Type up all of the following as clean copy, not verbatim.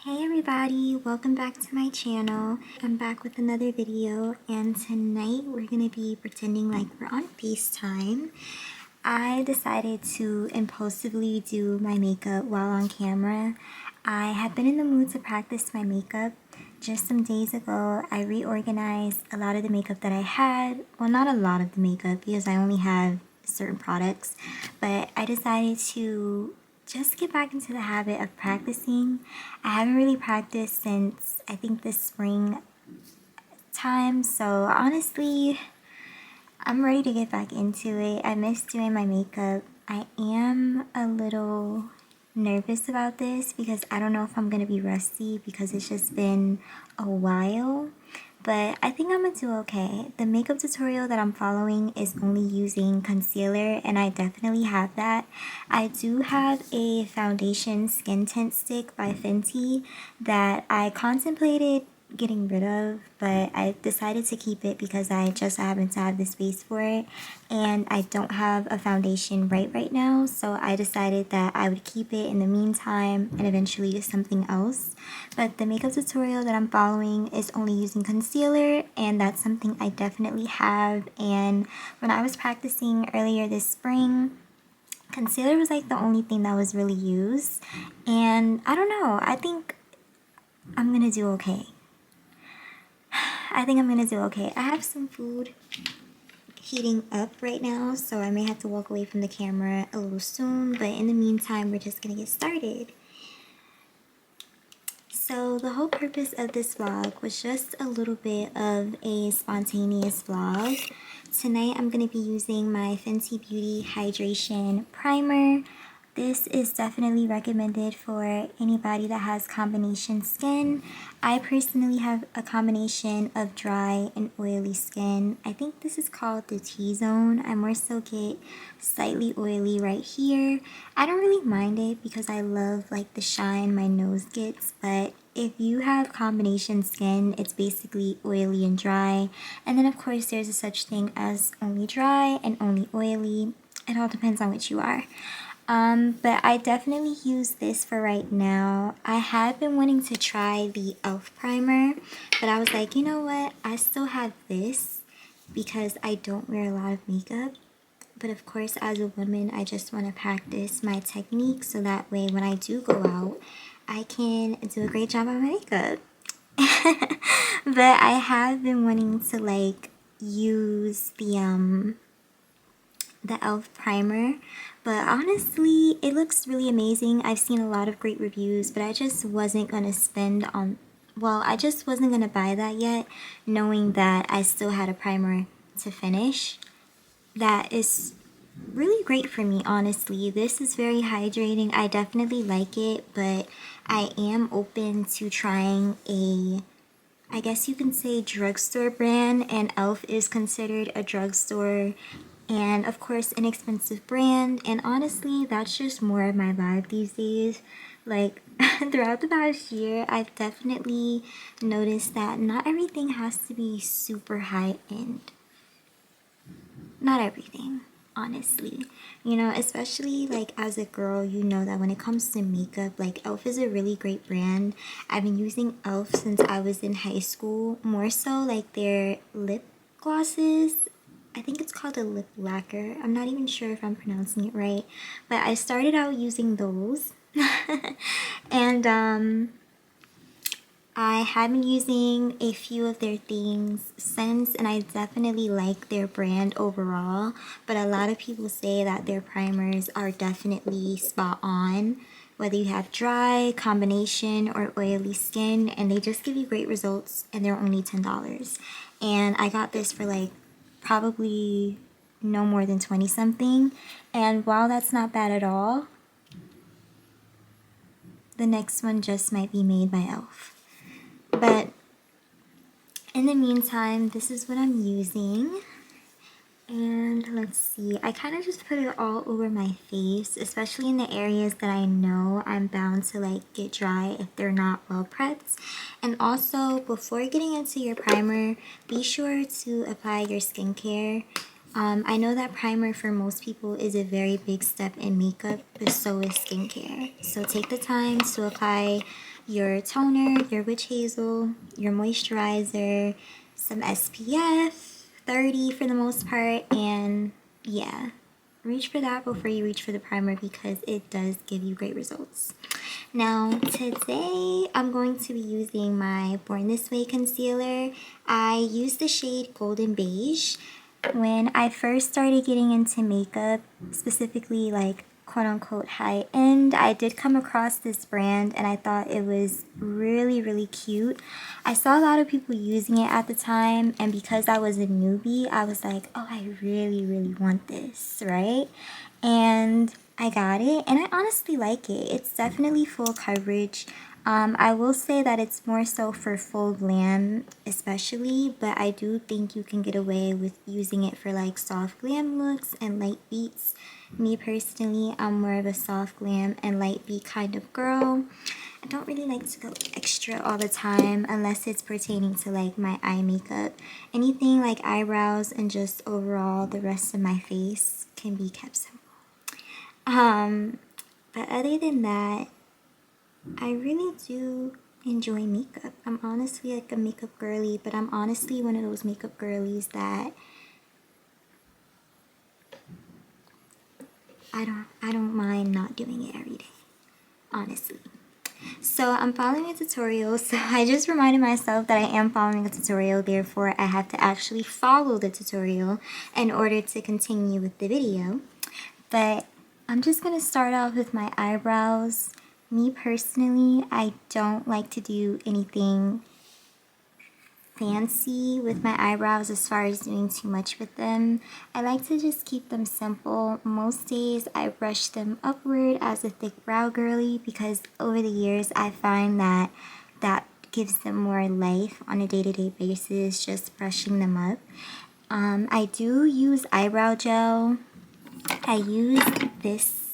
Hey everybody, welcome back to my channel. I'm back with another video and tonight we're gonna be pretending like we're on FaceTime. I decided to impulsively do my makeup while on camera. I have been in the mood to practice my makeup. Just some days ago, I reorganized a lot of the makeup that I had. Well, not a lot of the makeup because I only have certain products, but I decided to just get back into the habit of practicing. I haven't really practiced since I think this spring time, so honestly, I'm ready to get back into it. I miss doing my makeup. I am a little nervous about this because I don't know if I'm gonna be rusty because it's just been a while, but I think I'm gonna do okay. The makeup tutorial that I'm following is only using concealer and I definitely have that. I do have a foundation skin tint stick by Fenty that I contemplated getting rid of, but I decided to keep it because I just happen to have the space for it and I don't have a foundation right now, so I decided that I would keep it in the meantime and eventually use something else. But the makeup tutorial that I'm following is only using concealer and that's something I definitely have. And when I was practicing earlier this spring, concealer was like the only thing that was really used, and I don't know, I think I'm gonna do okay. I think I'm gonna do okay. I have some food heating up right now, so I may have to walk away from the camera a little soon, but in the meantime, we're just gonna get started. So the whole purpose of this vlog was just a little bit of a spontaneous vlog. Tonight I'm going to be using my Fenty Beauty Hydration Primer. This is definitely recommended for anybody that has combination skin. I personally have a combination of dry and oily skin. I think this is called the T-zone. I more so get slightly oily right here. I don't really mind it because I love like the shine my nose gets, but if you have combination skin, it's basically oily and dry. And then of course there's a such thing as only dry and only oily. It all depends on which you are. But I definitely use this for right now. I had been wanting to try the e.l.f. primer, but I was like, you know what? I still have this because I don't wear a lot of makeup. But of course, as a woman, I just want to practice my technique so that way when I do go out, I can do a great job on my makeup. But I have been wanting to like use the e.l.f. primer, but honestly it looks really amazing. I've seen a lot of great reviews, but I just wasn't gonna spend on, well, I just wasn't gonna buy that yet, knowing that I still had a primer to finish. That is really great for me, honestly. This is very hydrating. I definitely like it, but I am open to trying a, I guess you can say, drugstore brand, and e.l.f. is considered a drugstore and of course inexpensive brand, and honestly that's just more of my vibe these days. Like throughout the past year, I've definitely noticed that not everything has to be super high end. Not everything, honestly. You know, especially like as a girl, you know that when it comes to makeup, like e.l.f. is a really great brand. I've been using e.l.f. since I was in high school, more so like their lip glosses. I think it's called a lip lacquer. I'm not even sure if I'm pronouncing it right, but I started out using those. And I have been using a few of their things since, and I definitely like their brand overall, but a lot of people say that their primers are definitely spot on, whether you have dry, combination, or oily skin, and they just give you great results, and they're only $10. And I got this for like probably no more than 20 something, and while that's not bad at all, the next one just might be made by e.l.f. But in the meantime, this is what I'm using. And let's see, I kind of just put it all over my face, especially in the areas that I know I'm bound to like get dry if they're not well prepped. And also, before getting into your primer, be sure to apply your skincare. I know that primer for most people is a very big step in makeup, but so is skincare. So take the time to apply your toner, your witch hazel, your moisturizer, some SPF 30 for the most part, and yeah, reach for that before you reach for the primer because it does give you great results. Now today I'm going to be using my Born This Way concealer. I use the shade Golden Beige. When I first started getting into makeup, specifically like quote-unquote high-end, I did come across this brand and I thought it was really cute. I saw a lot of people using it at the time, and because I was a newbie, I was like, oh, I really want this, right? And I got it and I honestly like it. It's definitely full coverage. I will say that it's more so for full glam especially, but I do think you can get away with using it for like soft glam looks and light beats. Me personally, I'm more of a soft glam and light beat kind of girl. I don't really like to go extra all the time unless it's pertaining to like my eye makeup. Anything like eyebrows and just overall the rest of my face can be kept simple. But other than that, I really do enjoy makeup. I'm honestly like a makeup girly, but I'm honestly one of those makeup girlies that I don't mind not doing it every day, honestly. So I'm following a tutorial, so I just reminded myself that I am following a tutorial, therefore I have to actually follow the tutorial in order to continue with the video. But I'm just going to start off with my eyebrows. Me personally, I don't like to do anything fancy with my eyebrows as far as doing too much with them. I like to just keep them simple. Most days I brush them upward as a thick brow girly because over the years I find that that gives them more life on a day-to-day basis, just brushing them up. I do use eyebrow gel. I use this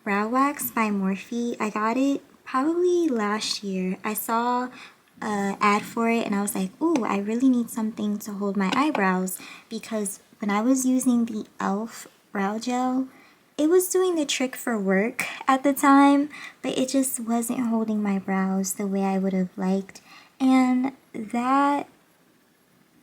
brow wax by Morphe. I got it probably last year. I saw an ad for it and I was like, ooh, I really need something to hold my eyebrows, because when I was using the e.l.f. brow gel, it was doing the trick for work at the time, but it just wasn't holding my brows the way I would have liked, and that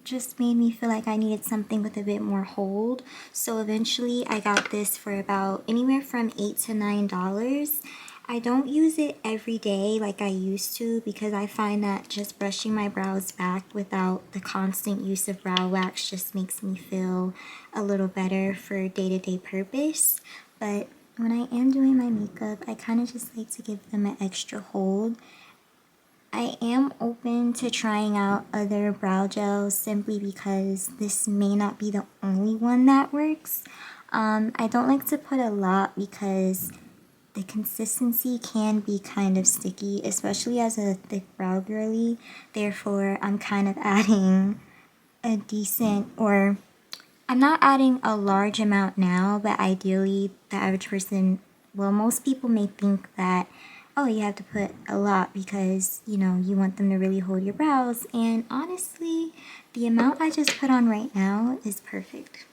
just made me feel like I needed something with a bit more hold. So eventually I got this for about anywhere from $8 to $9. I don't use it every day like I used to because I find that just brushing my brows back without the constant use of brow wax just makes me feel a little better for day-to-day purpose. But when I am doing my makeup, I kind of just like to give them an extra hold. I am open to trying out other brow gels simply because this may not be the only one that works. I don't like to put a lot because the consistency can be kind of sticky, especially as a thick brow girly. Therefore, I'm kind of adding a decent, or I'm not adding a large amount now, but ideally the average person, well, most people may think that, oh, you have to put a lot because, you know, you want them to really hold your brows. And honestly, the amount I just put on right now is perfect.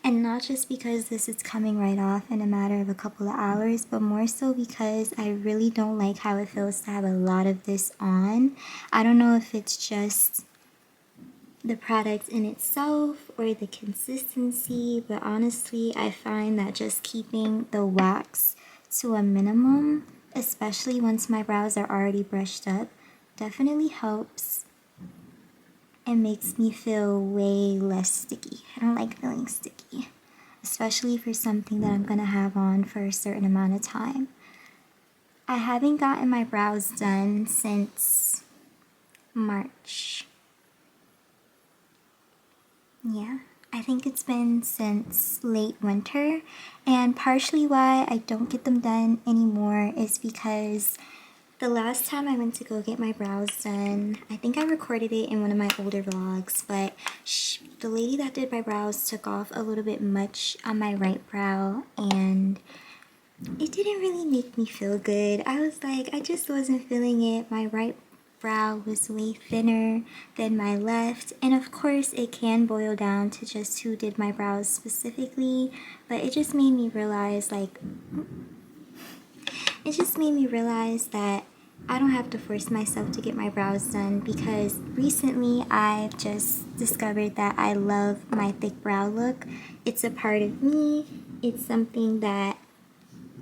And not just because this is coming right off in a matter of a couple of hours, but more so because I really don't like how it feels to have a lot of this on. I don't know if it's just the product in itself or the consistency, but honestly I find that just keeping the wax to a minimum, especially once my brows are already brushed up, definitely helps and makes me feel way less sticky. I don't like feeling sticky, especially for something that I'm gonna have on for a certain amount of time. I haven't gotten my brows done since March. Yeah, I think it's been since late winter, and partially why I don't get them done anymore is because the last time I went to go get my brows done, I think I recorded it in one of my older vlogs, but the lady that did my brows took off a little bit much on my right brow, and it didn't really make me feel good. I was like, I just wasn't feeling it. My right brow was way thinner than my left, and of course it can boil down to just who did my brows specifically, but it just made me realize, like, it just made me realize that I don't have to force myself to get my brows done, because recently I've just discovered that I love my thick brow look. It's a part of me. It's something that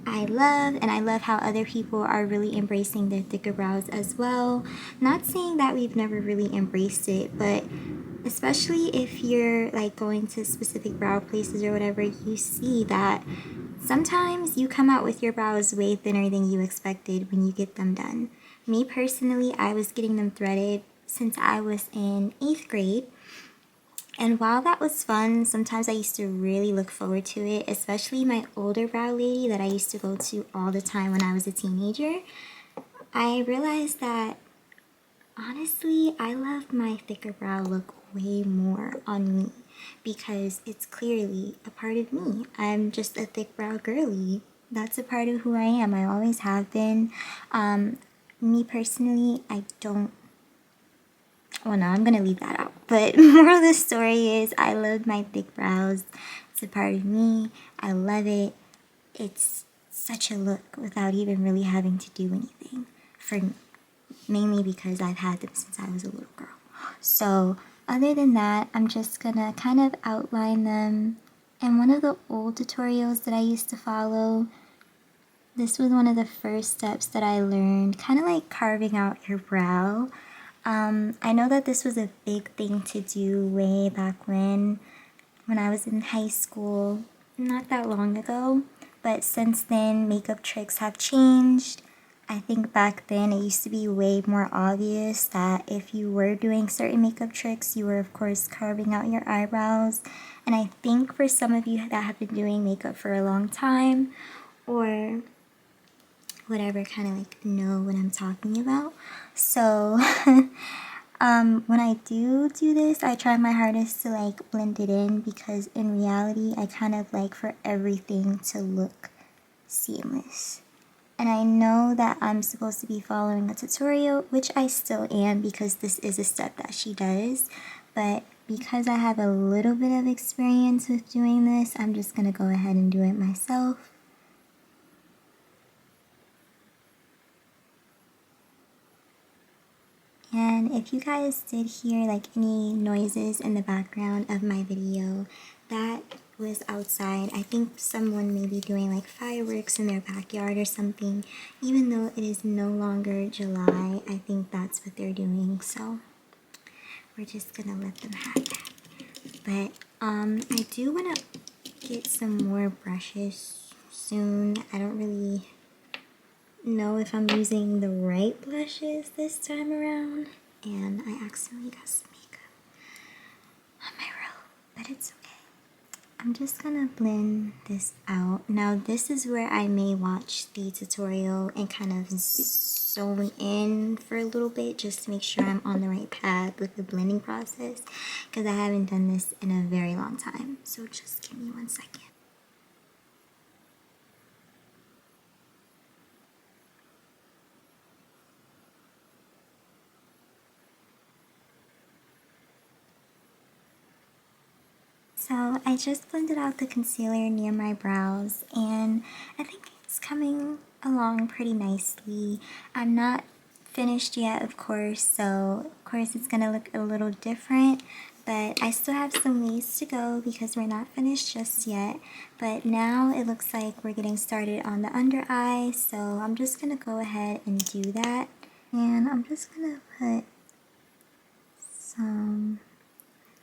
I love, and I love how other people are really embracing their thicker brows as well. Not saying that we've never really embraced it, but especially if you're like going to specific brow places or whatever, you see that sometimes you come out with your brows way thinner than you expected when you get them done. Me personally, I was getting them threaded since I was in 8th grade. And while that was fun, sometimes I used to really look forward to it, especially my older brow lady that I used to go to all the time when I was a teenager. I realized that honestly, I love my thicker brow look way more on me, because it's clearly a part of me. I'm just a thick brow girly. That's a part of who I am. I always have been. Me personally, I don't, well, no, I'm gonna leave that out. But moral of the story is I love my thick brows. It's a part of me. I love it. It's such a look without even really having to do anything for me. Mainly because I've had them since I was a little girl. So other than that, I'm just gonna kind of outline them. And one of the old tutorials that I used to follow, this was one of the first steps that I learned, kind of like carving out your brow. I know that this was a big thing to do way back when I was in high school, not that long ago, but since then makeup tricks have changed. I think back then it used to be way more obvious that if you were doing certain makeup tricks, you were of course carving out your eyebrows. And I think for some of you that have been doing makeup for a long time, or whatever, kind of like know what I'm talking about. So when I do this, I try my hardest to like blend it in, because in reality, I kind of like for everything to look seamless. And I know that I'm supposed to be following a tutorial, which I still am, because this is a step that she does. But because I have a little bit of experience with doing this, I'm just going to go ahead and do it myself. And if you guys did hear like any noises in the background of my video, that was outside. I think someone may be doing like fireworks in their backyard or something. Even though it is no longer July, I think that's what they're doing. So we're just gonna let them have that. But I do want to get some more brushes soon. I don't really know if I'm using the right blushes this time around, and I accidentally got some makeup on my robe, but it's okay. I'm just gonna blend this out. Now this is where I may watch the tutorial and kind of zone in for a little bit just to make sure I'm on the right path with the blending process, because I haven't done this in a very long time. So just give me 1 second. So I just blended out the concealer near my brows, and I think it's coming along pretty nicely. I'm not finished yet, of course, so of course it's gonna look a little different, but I still have some ways to go because we're not finished just yet. But now it looks like we're getting started on the under eye, so I'm just gonna go ahead and do that. And I'm just gonna put some,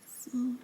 let's see.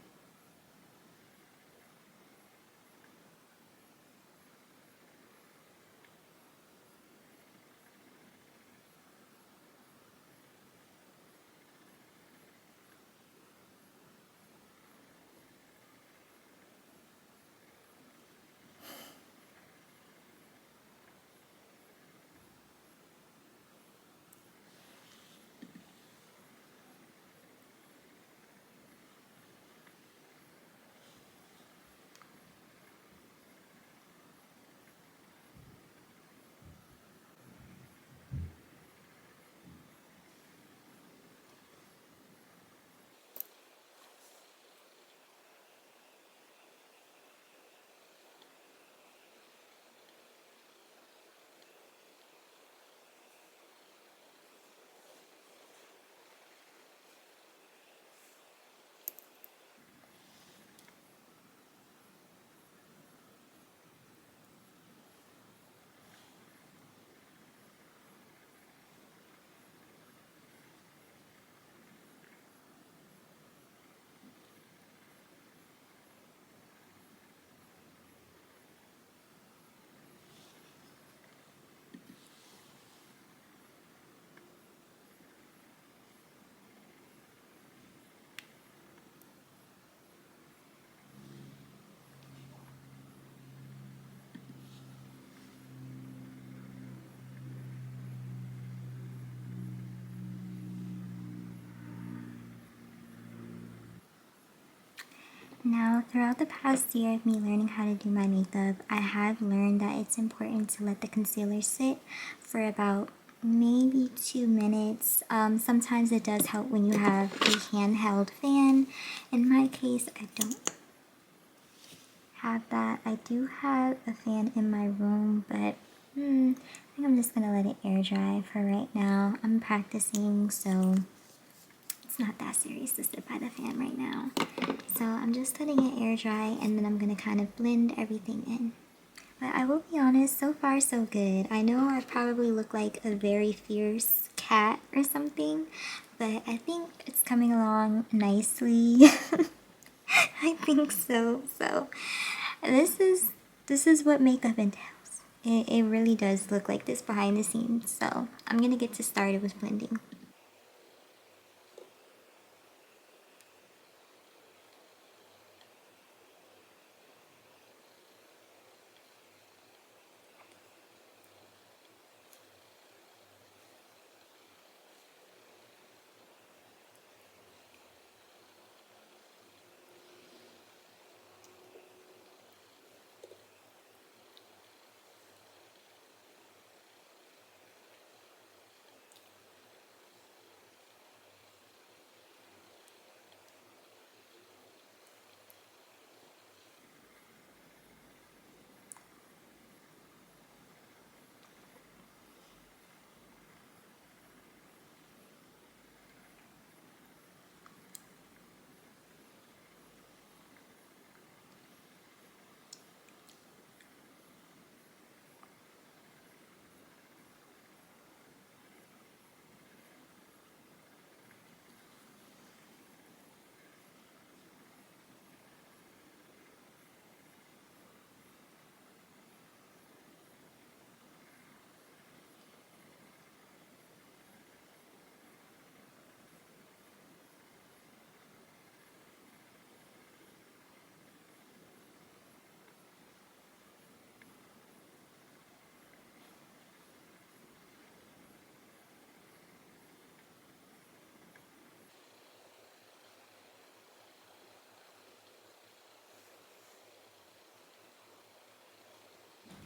Now, throughout the past year of me learning how to do my makeup, I have learned that it's important to let the concealer sit for about maybe 2 minutes. Sometimes it does help when you have a handheld fan. In my case, I don't have that. I do have a fan in my room, but I think I'm just gonna let it air dry for right now. I'm practicing, so it's not that serious to sit by the fan right now. So I'm just letting it air dry, and then I'm gonna kind of blend everything in. But I will be honest, so far so good. I know I probably look like a very fierce cat or something, but I think it's coming along nicely. I think so. So this is what makeup entails. It really does look like this behind the scenes. So I'm gonna get to started with blending.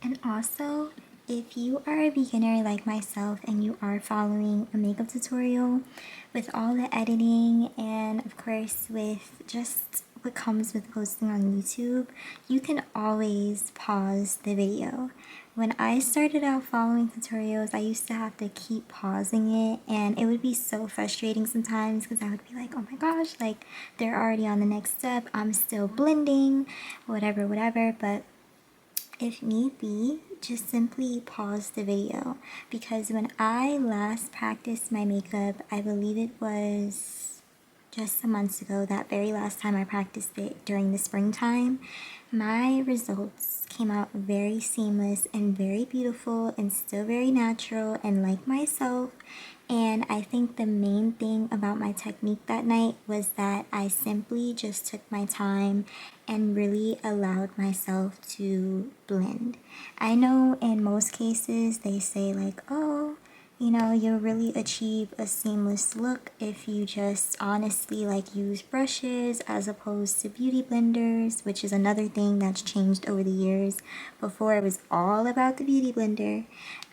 And also, if you are a beginner like myself and you are following a makeup tutorial with all the editing and of course with just what comes with posting on YouTube, you can always pause the video. When I started out following tutorials, I used to have to keep pausing it, and it would be so frustrating sometimes because I would be like, oh my gosh, like they're already on the next step, I'm still blending, whatever, whatever. But if need be, just simply pause the video, because when I last practiced my makeup, I believe it was just some months ago, that very last time I practiced it during the springtime, my results came out very seamless and very beautiful and still very natural and like myself. And I think the main thing about my technique that night was that I simply just took my time and really allowed myself to blend. I know in most cases they say like, oh, you know, you'll really achieve a seamless look if you just honestly like use brushes as opposed to beauty blenders, which is another thing that's changed over the years. Before it was all about the beauty blender,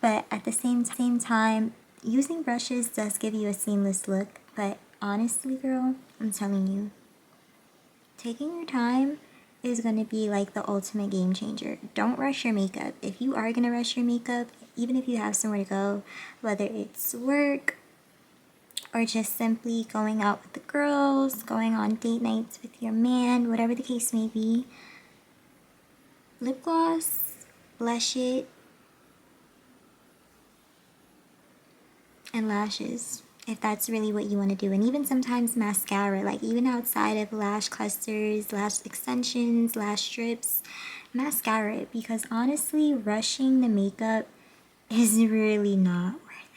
but at the same time, using brushes does give you a seamless look. But honestly, girl, I'm telling you, taking your time is going to be like the ultimate game changer. Don't rush your makeup. If you are going to rush your makeup, even if you have somewhere to go, whether it's work or just simply going out with the girls, going on date nights with your man, whatever the case may be, lip gloss, blush it, and lashes, if that's really what you want to do. And even sometimes mascara, like even outside of lash clusters, lash extensions, lash strips, mascara it, because honestly, rushing the makeup is really not worth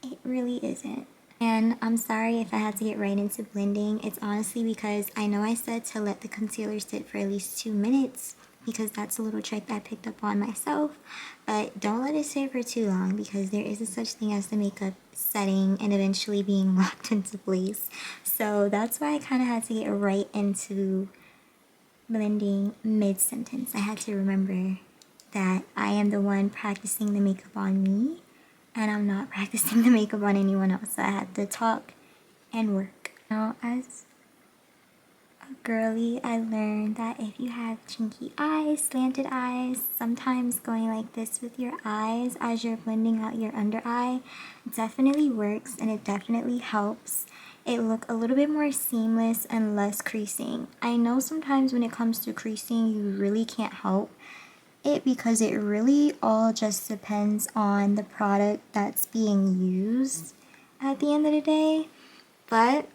it. It really isn't. And I'm sorry if I had to get right into blending. It's honestly because I know I said to let the concealer sit for at least 2 minutes, because that's a little trick I picked up on myself. But don't let it sit for too long, because there is a such thing as the makeup setting and eventually being locked into place. So that's why I kind of had to get right into blending mid-sentence. I had to remember that I am the one practicing the makeup on me, and I'm not practicing the makeup on anyone else. So I had to talk and work. Now, as a girly, I learned that if you have chinky eyes, slanted eyes, sometimes going like this with your eyes as you're blending out your under eye definitely works, and it definitely helps it look a little bit more seamless and less creasing. I know sometimes when it comes to creasing, you really can't help it because it really all just depends on the product that's being used at the end of the day. But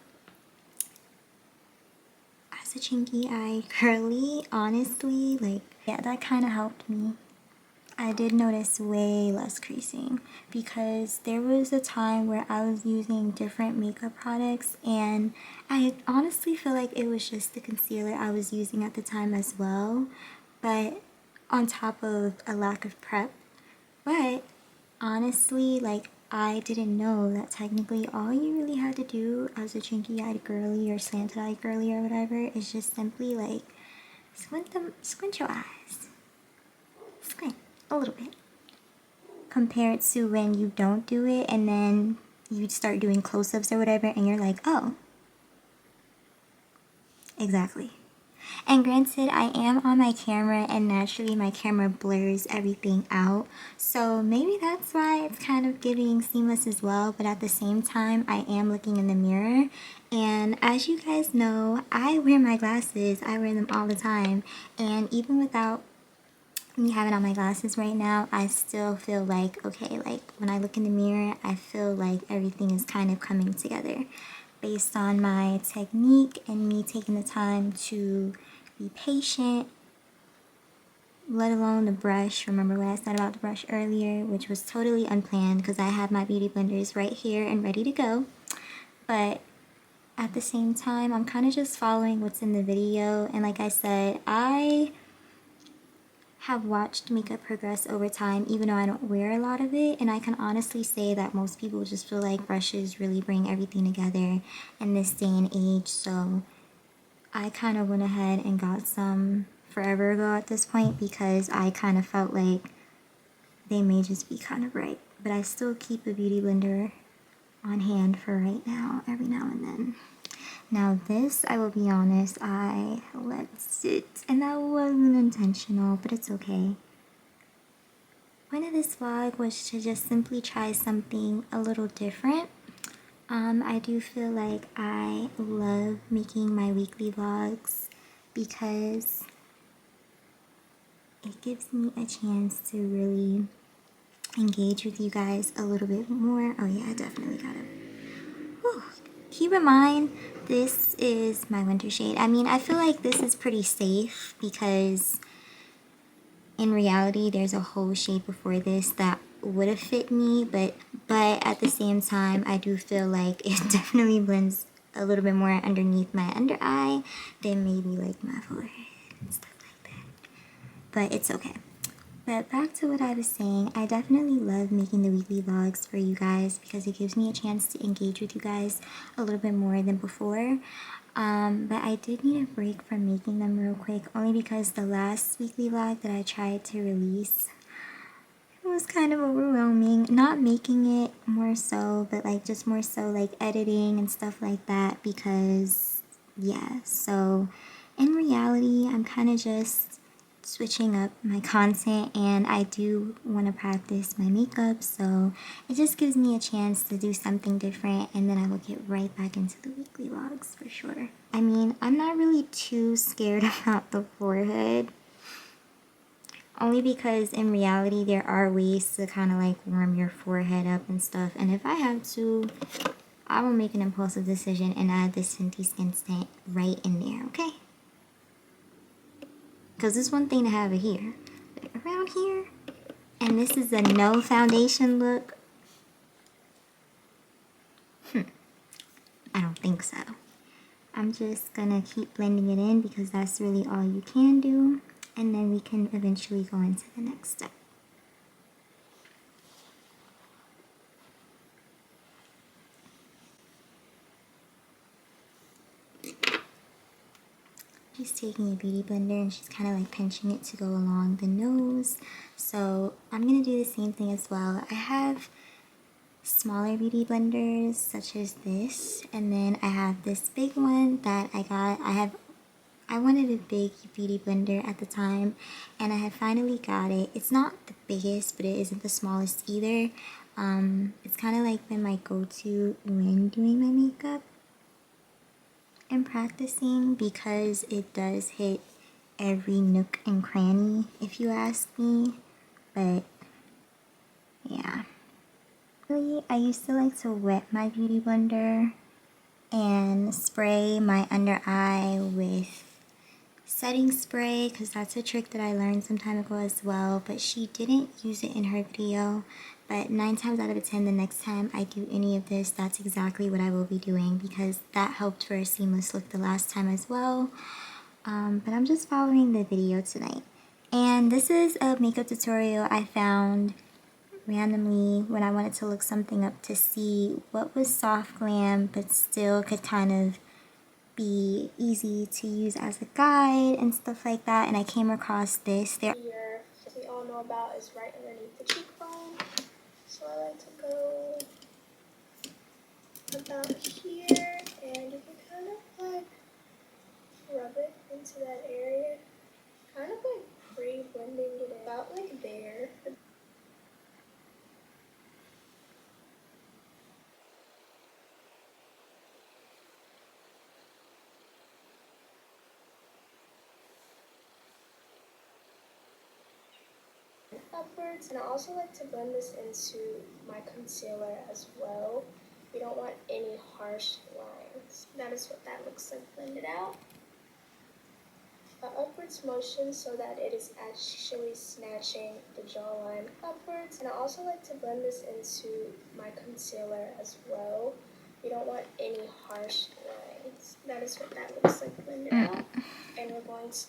as a chinky eye girly, honestly, like, yeah, that kind of helped me. I did notice way less creasing because there was a time where I was using different makeup products, and I honestly feel like it was just the concealer I was using at the time as well, but on top of a lack of prep. But honestly, like, I didn't know that technically all you really had to do as a chinky-eyed girly or slanted-eyed girly or whatever is just simply like squint your eyes. Squint a little bit. Compared to when you don't do it and then you start doing close-ups or whatever and you're like, oh, exactly. And granted, I am on my camera and naturally my camera blurs everything out. So maybe that's why it's kind of giving seamless as well. But at the same time, I am looking in the mirror. And as you guys know, I wear my glasses. I wear them all the time. And even without me having on my glasses right now, I still feel like, okay, like when I look in the mirror, I feel like everything is kind of coming together based on my technique and me taking the time to be patient, let alone the brush. Remember what I said about the brush earlier, which was totally unplanned because I have my beauty blenders right here and ready to go. But at the same time, I'm kind of just following what's in the video. And like I said, I have watched makeup progress over time, even though I don't wear a lot of it, and I can honestly say that most people just feel like brushes really bring everything together in this day and age. So I kind of went ahead and got some forever ago at this point because I kind of felt like they may just be kind of right. But I still keep a beauty blender on hand for right now, every now and then. Now this, I will be honest, I let sit, and that wasn't intentional, but it's okay. Point of this vlog was to just simply try something a little different. I do feel like I love making my weekly vlogs because it gives me a chance to really engage with you guys a little bit more. Oh yeah, I definitely got it. Keep in mind, this is my winter shade. I mean, I feel like this is pretty safe because in reality, there's a whole shade before this that would have fit me, but at the same time, I do feel like it definitely blends a little bit more underneath my under eye than maybe like my forehead and stuff like that. But it's okay. But back to what I was saying, I definitely love making the weekly vlogs for you guys because it gives me a chance to engage with you guys a little bit more than before. But I did need a break from making them real quick, only because the last weekly vlog that I tried to release, it was kind of overwhelming. Not making it more so, but like just more so like editing and stuff like that because, yeah. So in reality, I'm kind of just switching up my content, and I do want to practice my makeup, so it just gives me a chance to do something different, and then I will get right back into the weekly vlogs for sure. I mean, I'm not really too scared about the forehead, only because in reality there are ways to kind of like warm your forehead up and stuff, and if I have to, I will make an impulsive decision and add this Fenty Skin Tint right in there, okay? Because it's one thing to have it here, but around here, and this is a no foundation look. I don't think so. I'm just gonna keep blending it in because that's really all you can do. and then we can eventually go into the next step. She's taking a beauty blender and she's kind of like pinching it to go along the nose. So I'm going to do the same thing as well. I have smaller beauty blenders such as this, and then I have this big one that I got. I wanted a big beauty blender at the time, and I had finally got it. It's not the biggest, but it isn't the smallest either. It's kind of like been my go-to when doing my makeup and practicing, because it does hit every nook and cranny, if you ask me. But yeah, really, I used to like to wet my beauty blender and spray my under eye with setting spray, because that's a trick that I learned some time ago as well, but she didn't use it in her video. But 9 times out of 10, the next time I do any of this, that's exactly what I will be doing, because that helped for a seamless look the last time as well. But I'm just following the video tonight. And this is a makeup tutorial I found randomly when I wanted to look something up to see what was soft glam but still could kind of be easy to use as a guide and stuff like that. And I came across this. Here, we all know about, is right underneath the cheekbone. So I like to go about here, and you can kind of like rub it into that area, kind of like pre-blending it in, about like there. Upwards, and I also like to blend this into my concealer as well. We don't want any harsh lines. That is what that looks like blended out. Upwards motion so that it is actually snatching the jawline upwards. And I also like to blend this into my concealer as well. We don't want any harsh lines. That is what that looks like blended out. And we're going to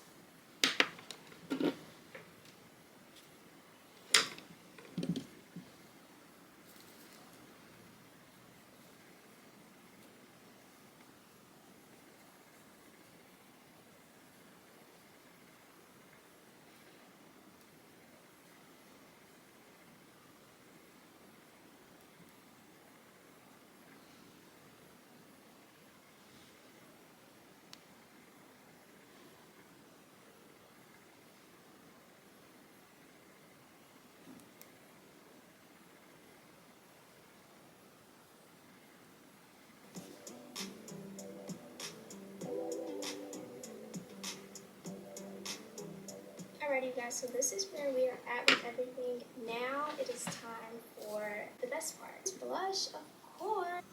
Alrighty guys, so this is where we are at with everything. Now it is time for the best part. Blush, of course.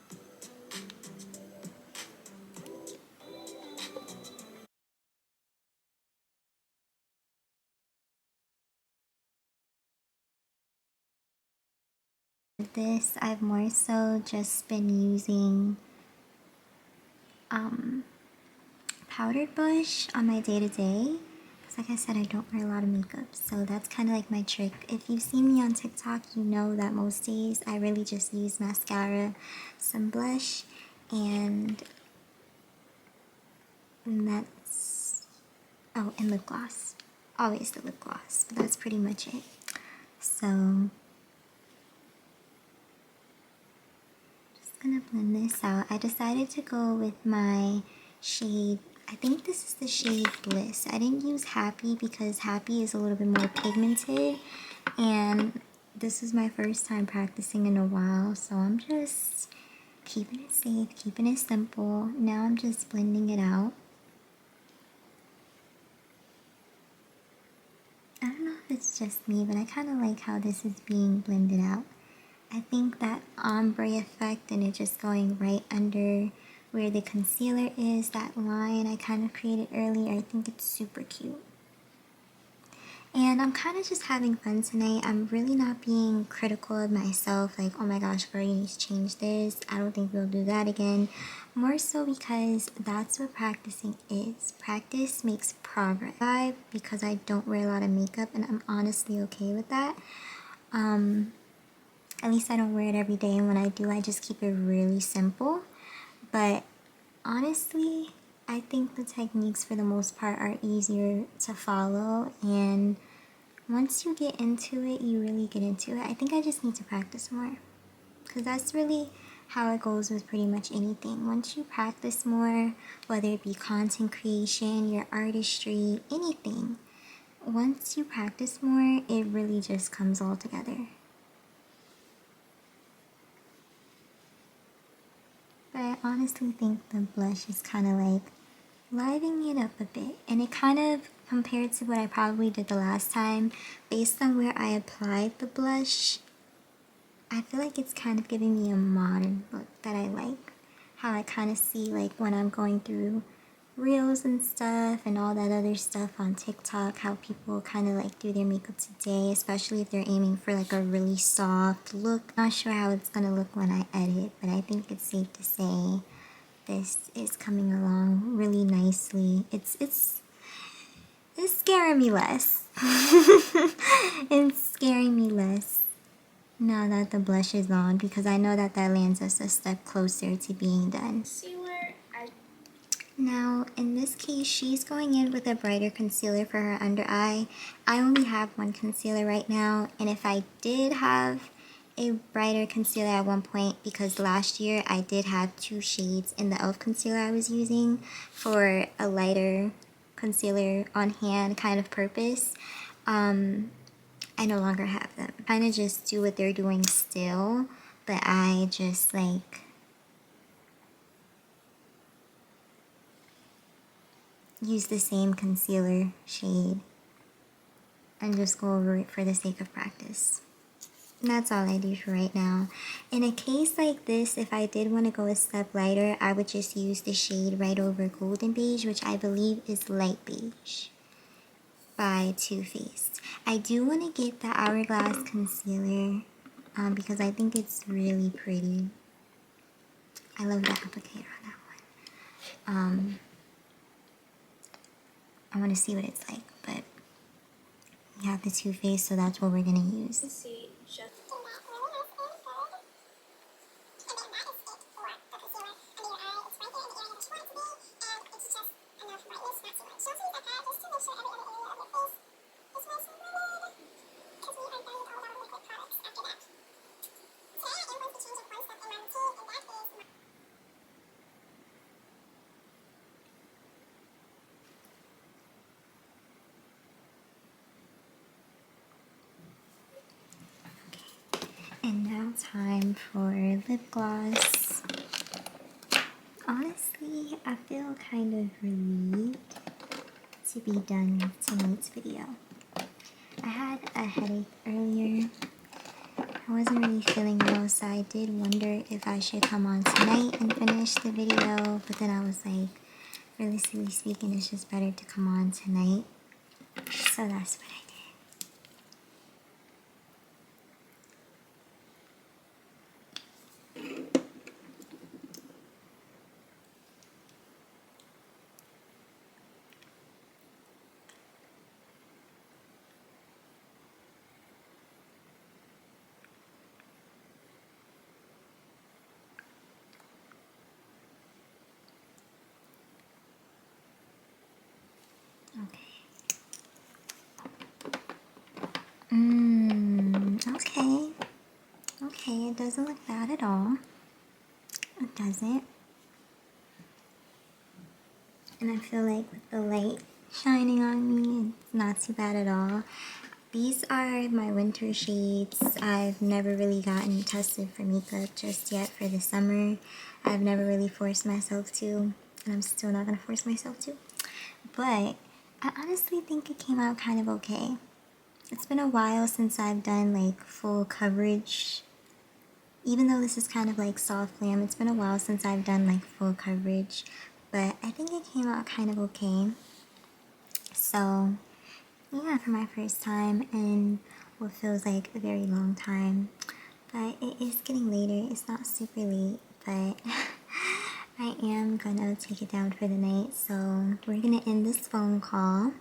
This, I've more so just been using powdered blush on my day-to-day. Because like I said, I don't wear a lot of makeup, so that's kind of like my trick. If you've seen me on TikTok, you know that most days I really just use mascara, some blush, and that's, oh, and lip gloss. Always the lip gloss, but that's pretty much it. So just gonna blend this out. I decided to go with my shade, I think this is the shade Bliss. I didn't use Happy because Happy is a little bit more pigmented, and this is my first time practicing in a while, so I'm just keeping it safe, keeping it simple. Now I'm just blending it out. I don't know if it's just me, but I kind of like how this is being blended out. I think that ombre effect and it just going right under where the concealer is, that line I kind of created earlier, I think it's super cute. And I'm kind of just having fun tonight. I'm really not being critical of myself, like, oh my gosh, girl, you need to change this. I don't think we'll do that again. More so because that's what practicing is. Practice makes progress. Because I don't wear a lot of makeup, and I'm honestly okay with that. At least I don't wear it every day, and when I do, I just keep it really simple. But honestly, I think the techniques for the most part are easier to follow, and once you get into it, you really get into it. I think I just need to practice more, because that's really how it goes with pretty much anything. Once you practice more, whether it be content creation, your artistry, anything, once you practice more, it really just comes all together. But I honestly think the blush is kind of like livening it up a bit, and it kind of, compared to what I probably did the last time, based on where I applied the blush, I feel like it's kind of giving me a modern look that I like. How I kind of see, like, when I'm going through reels and stuff and all that other stuff on TikTok, how people kind of like do their makeup today, especially if they're aiming for like a really soft look. Not sure how it's gonna look when I edit, but I think it's safe to say this is coming along really nicely. It's scaring me less. It's scaring me less now that the blush is on, because I know that that lands us a step closer to being done. Now, in this case, she's going in with a brighter concealer for her under eye. I only have one concealer right now, and if I did have a brighter concealer at one point, because last year I did have 2 shades in the e.l.f. concealer I was using for a lighter concealer on hand kind of purpose, I no longer have them. Kind of just do what they're doing still, but I just like use the same concealer shade and just go over it for the sake of practice. And that's all I do for right now. In a case like this, if I did want to go a step lighter, I would just use the shade right over Golden Beige, which I believe is Light Beige by Too Faced. I do want to get the Hourglass concealer because I think it's really pretty. I love the applicator on that one. I want to see what it's like, but we have the Too Faced, so that's what we're going to use. See, just And now time for lip gloss. Honestly, I feel kind of relieved to be done with tonight's video. I had a headache earlier. I wasn't really feeling well, so I did wonder if I should come on tonight and finish the video, but then I was like, realistically speaking, it's just better to come on tonight. So that's what I did. Okay. Okay, it doesn't look bad at all. It doesn't. And I feel like with the light shining on me, it's not too bad at all. These are my winter shades. I've never really gotten tested for makeup just yet for the summer. I've never really forced myself to, and I'm still not gonna force myself to. But I honestly think it came out kind of okay. It's been a while since I've done like full coverage. Even though this is kind of like soft glam, it's been a while since I've done like full coverage. But I think it came out kind of okay. So yeah, for my first time in what feels like a very long time. But it is getting later. It's not super late, but I am gonna take it down for the night. So we're gonna end this phone call.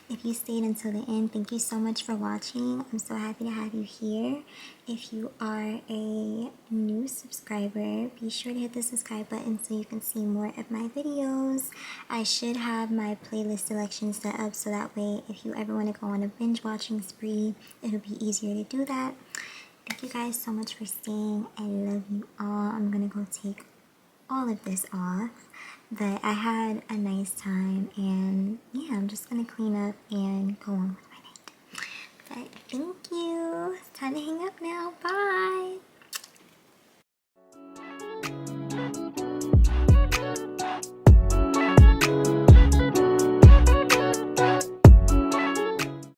If you stayed until the end, thank you so much for watching. I'm so happy to have you here. If you are a new subscriber, be sure to hit the subscribe button so you can see more of my videos. I should have my playlist selection set up so that way if you ever want to go on a binge watching spree, it'll be easier to do that. Thank you guys so much for staying. I love you all. I'm gonna go take all of this off, but I had a nice time, and yeah, I'm just gonna clean up and go on with my night. But thank you. It's time to hang up now. Bye.